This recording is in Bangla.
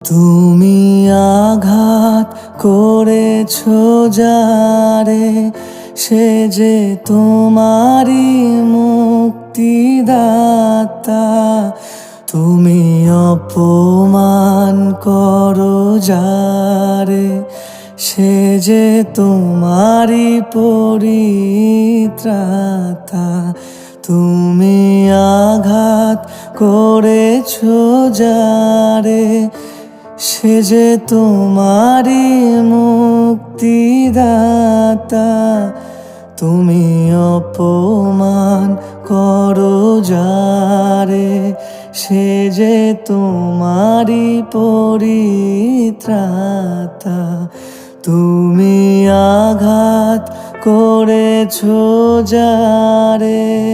তুমি আঘাত করেছ যারে, সে যে তোমারই মুক্তিদাতা। তুমি অপমান করো যারে, সে যে তোমারই পরিত্রাতা। তুমি আঘাত করেছ যারে, সে যে তোমারই মুক্তিদাতা। তুমি অপমান করো যারে, সে যে তোমারই পরিত্রাতা। তুমি আঘাত করেছ যারে।